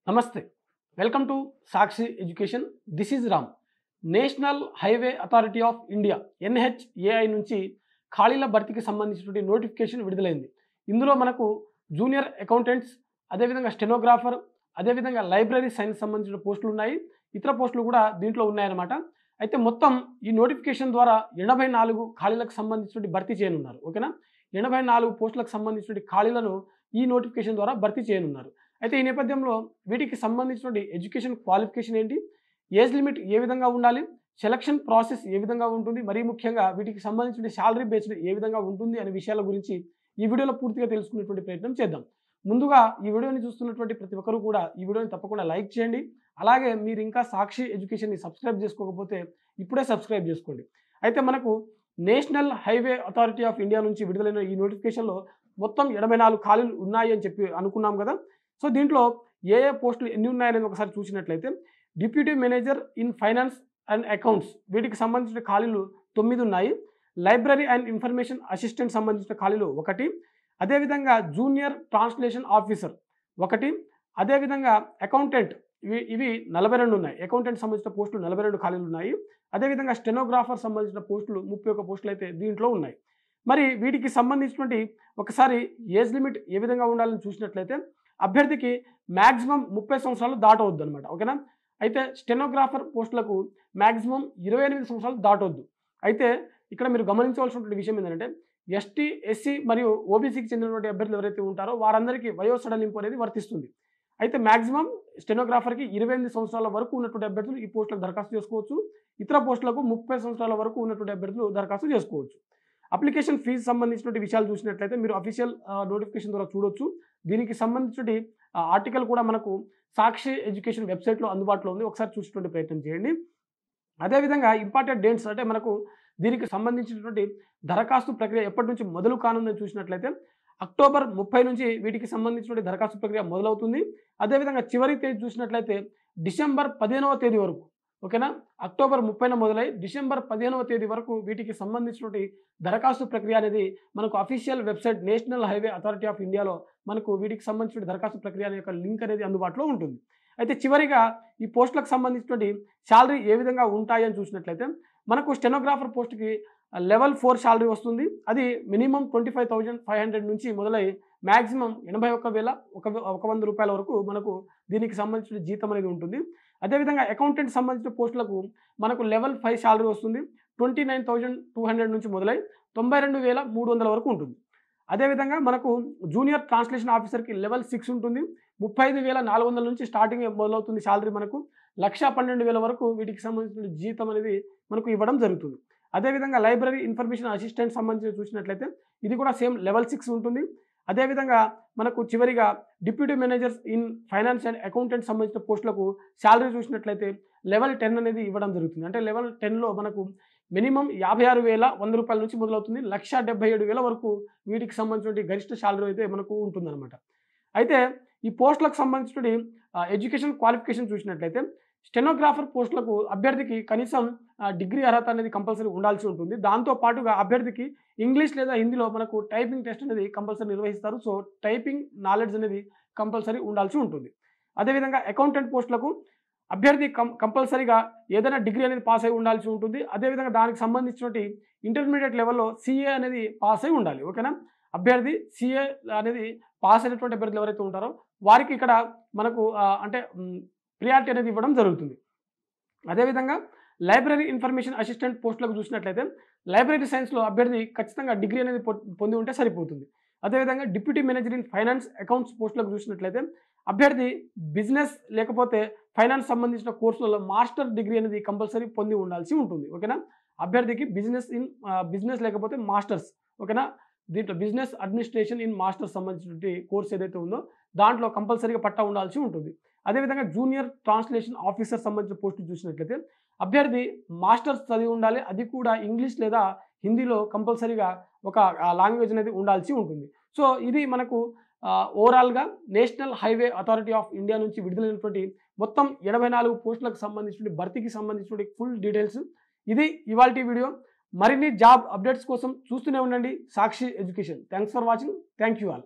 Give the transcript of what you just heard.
నమస్తే. Welcome to Sakshi education. This is Ram. National highway authority of India NHAI నుంచి ఖాళీల భర్తీకి సంబంధించినటువంటి నోటిఫికేషన్ విడుదలైంది. ఇందులో మనకు జూనియర్ అకౌంటెంట్స్, అదేవిధంగా స్టెనోగ్రాఫర్, అదేవిధంగా లైబ్రరీ సైన్స్ సంబంధించిన పోస్టులు ఉన్నాయి. ఇతర పోస్టులు కూడా దీంట్లో ఉన్నాయన్నమాట. అయితే మొత్తం ఈ నోటిఫికేషన్ ద్వారా 84 ఖాళీలకు సంబంధించినటువంటి భర్తీ చేయనున్నారు. ఓకేనా? 84 పోస్టులకు సంబంధించినటువంటి ఖాళీలను ఈ నోటిఫికేషన్ ద్వారా భర్తీ చేయనున్నారు. అయితే ఈ నేపథ్యంలో వీటికి సంబంధించినటువంటి ఎడ్యుకేషన్ క్వాలిఫికేషన్ ఏంటి, ఏజ్ లిమిట్ ఏ విధంగా ఉండాలి, సెలక్షన్ ప్రాసెస్ ఏ విధంగా ఉంటుంది, మరీ ముఖ్యంగా వీటికి సంబంధించిన శాలరీ బేస్డ్ ఏ విధంగా ఉంటుంది అనే విషయాల గురించి ఈ వీడియోలో పూర్తిగా తెలుసుకునేటువంటి ప్రయత్నం చేద్దాం. ముందుగా ఈ వీడియోని చూస్తున్నటువంటి ప్రతి ఒక్కరు కూడా ఈ వీడియోని తప్పకుండా లైక్ చేయండి. అలాగే మీరు ఇంకా సాక్షి ఎడ్యుకేషన్ని సబ్స్క్రైబ్ చేసుకోకపోతే ఇప్పుడే సబ్స్క్రైబ్ చేసుకోండి. అయితే మనకు national highway authority of India నుంచి విడుదలైన ఈ నోటిఫికేషన్లో మొత్తం 84 ఖాళీలు ఉన్నాయి అని చెప్పి అనుకున్నాం కదా. సో దీంట్లో ఏ పోస్టులు ఎన్ని ఉన్నాయనేది ఒకసారి చూసినట్లయితే deputy manager in finance and accounts వీటికి సంబంధించిన ఖాళీలు 9 ఉన్నాయి. లైబ్రరీ అండ్ ఇన్ఫర్మేషన్ అసిస్టెంట్ సంబంధించిన ఖాళీలు 1, అదేవిధంగా జూనియర్ ట్రాన్స్లేషన్ ఆఫీసర్ 1, అదేవిధంగా అకౌంటెంట్ ఇవి 42 ఉన్నాయి. అకౌంటెంట్ సంబంధించిన పోస్టులు 42 ఖాళీలు ఉన్నాయి. అదేవిధంగా స్టెనోగ్రాఫర్ సంబంధించిన పోస్టులు 31 పోస్టులు అయితే దీంట్లో ఉన్నాయి. మరి వీటికి సంబంధించినటువంటి ఒకసారి ఏజ్ లిమిట్ ఏ విధంగా ఉండాలని చూసినట్లయితే అభ్యర్థికి మ్యాక్సిమం 30 సంవత్సరాలు దాటవద్దు అనమాట. ఓకేనా? అయితే స్టెనోగ్రాఫర్ పోస్టులకు మ్యాక్సిమం 28 సంవత్సరాలు దాటవద్దు. అయితే ఇక్కడ మీరు గమనించవలసినటువంటి విషయం ఏంటంటే ఎస్టీ, ఎస్సీ మరియు ఓబీసీకి చెందినటువంటి అభ్యర్థులు ఎవరైతే ఉంటారో వారందరికీ వయో సడలింపు అనేది వర్తిస్తుంది. అయితే మ్యాక్సిమం స్టెనోగ్రాఫర్కి 28 సంవత్సరాల వరకు ఉన్నటువంటి అభ్యర్థులు ఈ పోస్టులకు దరఖాస్తు చేసుకోవచ్చు. ఇతర పోస్టులకు 30 సంవత్సరాల వరకు ఉన్నటువంటి అభ్యర్థులు దరఖాస్తు చేసుకోవచ్చు. అప్లికేషన్ ఫీజు సంబంధించినటువంటి విషయాలు చూసినట్లయితే మీరు అఫీషియల్ నోటిఫికేషన్ ద్వారా చూడొచ్చు. దీనికి సంబంధించిన ఆర్టికల్ కూడా మనకు సాక్షి ఎడ్యుకేషన్ వెబ్సైట్లో అందుబాటులో ఉంది. ఒకసారి చూసేటువంటి ప్రయత్నం చేయండి. అదేవిధంగా ఇంపార్టెంట్ డేట్స్ అంటే మనకు దీనికి సంబంధించినటువంటి దరఖాస్తు ప్రక్రియ ఎప్పటి నుంచి మొదలు కానుందని చూసినట్లయితే అక్టోబర్ 30 నుంచి వీటికి సంబంధించినటువంటి దరఖాస్తు ప్రక్రియ మొదలవుతుంది. అదేవిధంగా చివరి తేదీ చూసినట్లయితే డిసెంబర్ 15వ తేదీ వరకు. ఓకేనా? అక్టోబర్ 30న మొదలై డిసెంబర్ 15వ తేదీ వరకు వీటికి సంబంధించినటువంటి దరఖాస్తు ప్రక్రియ అనేది మనకు official website national highway authority of ఇండియాలో మనకు వీటికి సంబంధించిన దరఖాస్తు ప్రక్రియ యొక్క లింక్ అనేది అందుబాటులో ఉంటుంది. అయితే చివరిగా ఈ పోస్టులకు సంబంధించినటువంటి శాలరీ ఏ విధంగా ఉంటాయి అని చూసినట్లయితే మనకు స్టెనోగ్రాఫర్ పోస్ట్కి లెవెల్ 4 శాలరీ వస్తుంది. అది మినిమం 25,500 నుంచి మొదలై మ్యాక్సిమం 81,100 రూపాయల వరకు మనకు దీనికి సంబంధించిన జీతం అనేది ఉంటుంది. అదేవిధంగా అకౌంటెంట్ సంబంధించిన పోస్టులకు మనకు లెవెల్ 5 శాలరీ వస్తుంది. 29,200 నుంచి మొదలై 92,300 వరకు ఉంటుంది. అదేవిధంగా మనకు జూనియర్ ట్రాన్స్లేషన్ ఆఫీసర్కి లెవెల్ 6 ఉంటుంది. 35,400 నుంచి స్టార్టింగ్ మొదలవుతుంది శాలరీ. మనకు 1,12,000 వరకు వీటికి సంబంధించిన జీతం అనేది మనకు ఇవ్వడం జరుగుతుంది. అదేవిధంగా లైబ్రరీ ఇన్ఫర్మేషన్ అసిస్టెంట్ సంబంధించి చూసినట్లయితే ఇది కూడా సేమ్ లెవెల్ 6 ఉంటుంది. అదేవిధంగా మనకు చివరిగా deputy managers in finance and accountant సంబంధించిన పోస్టులకు శాలరీ చూసినట్లయితే లెవెల్ 10 అనేది ఇవ్వడం జరుగుతుంది. అంటే లెవెల్ 10లో మనకు మినిమం 56,100 రూపాయల నుంచి మొదలవుతుంది. 1,77,000 వరకు వీటికి సంబంధించిన గరిష్ట శాలరీ అయితే మనకు ఉంటుందన్నమాట. అయితే ఈ పోస్టులకు సంబంధించిన ఎడ్యుకేషన్ క్వాలిఫికేషన్ చూసినట్లయితే స్టెనోగ్రాఫర్ పోస్టులకు అభ్యర్థికి కనీసం డిగ్రీ అర్హత అనేది కంపల్సరీ ఉండాల్సి ఉంటుంది. దాంతో పాటుగా అభ్యర్థికి ఇంగ్లీష్ లేదా హిందీలో మనకు టైపింగ్ టెస్ట్ అనేది కంపల్సరీ నిర్వహిస్తారు. సో టైపింగ్ నాలెడ్జ్ అనేది కంపల్సరీ ఉండాల్సి ఉంటుంది. అదేవిధంగా అకౌంటెంట్ పోస్టులకు అభ్యర్థి కంపల్సరీగా ఏదైనా డిగ్రీ అనేది పాస్ అయి ఉండాల్సి ఉంటుంది. అదేవిధంగా దానికి సంబంధించినటువంటి ఇంటర్మీడియట్ లెవెల్లో CA అనేది పాస్ అయి ఉండాలి. ఓకేనా? అభ్యర్థి CA అనేది పాస్ అయినటువంటి అభ్యర్థులు ఎవరైతే ఉంటారో వారికి ఇక్కడ మనకు అంటే ప్రియారిటీ అనేది ఇవ్వడం జరుగుతుంది. అదేవిధంగా లైబ్రరీ ఇన్ఫర్మేషన్ అసిస్టెంట్ పోస్టులకు చూసినట్లయితే లైబ్రరీ సైన్స్లో అభ్యర్థి ఖచ్చితంగా డిగ్రీ అనేది పొంది ఉంటే సరిపోతుంది. అదేవిధంగా deputy manager in finance accounts పోస్టులకు చూసినట్లయితే అభ్యర్థి బిజినెస్ లేకపోతే ఫైనాన్స్ సంబంధించిన కోర్సులలో మాస్టర్ డిగ్రీ అనేది కంపల్సరీ పొంది ఉండాల్సి ఉంటుంది. ఓకేనా? అభ్యర్థికి బిజినెస్ లేకపోతే మాస్టర్స్. ఓకేనా? దీంట్లో బిజినెస్ అడ్మినిస్ట్రేషన్ ఇన్ మాస్టర్స్ సంబంధించిన కోర్స్ ఏదైతే ఉందో దాంట్లో కంపల్సరీగా పట్టా ఉండాల్సి ఉంటుంది. అదేవిధంగా జూనియర్ ట్రాన్స్లేషన్ ఆఫీసర్ సంబంధించిన పోస్టులు చూసినట్లయితే అభ్యర్థి మాస్టర్స్ చదివి ఉండాలి. అది కూడా ఇంగ్లీష్ లేదా హిందీలో కంపల్సరీగా ఒక లాంగ్వేజ్ అనేది ఉండాల్సి ఉంటుంది. సో ఇది మనకు ఓవరాల్గా national highway authority of India నుంచి విడుదలైనటువంటి మొత్తం 84 పోస్టులకు సంబంధించిన భర్తీకి సంబంధించిన ఫుల్ డీటెయిల్స్. ఇది ఇవాల్టి వీడియో. మరిన్ని జాబ్ అప్డేట్స్ కోసం చూస్తూనే ఉండండి Sakshi education. Thanks for watching. Thank you all.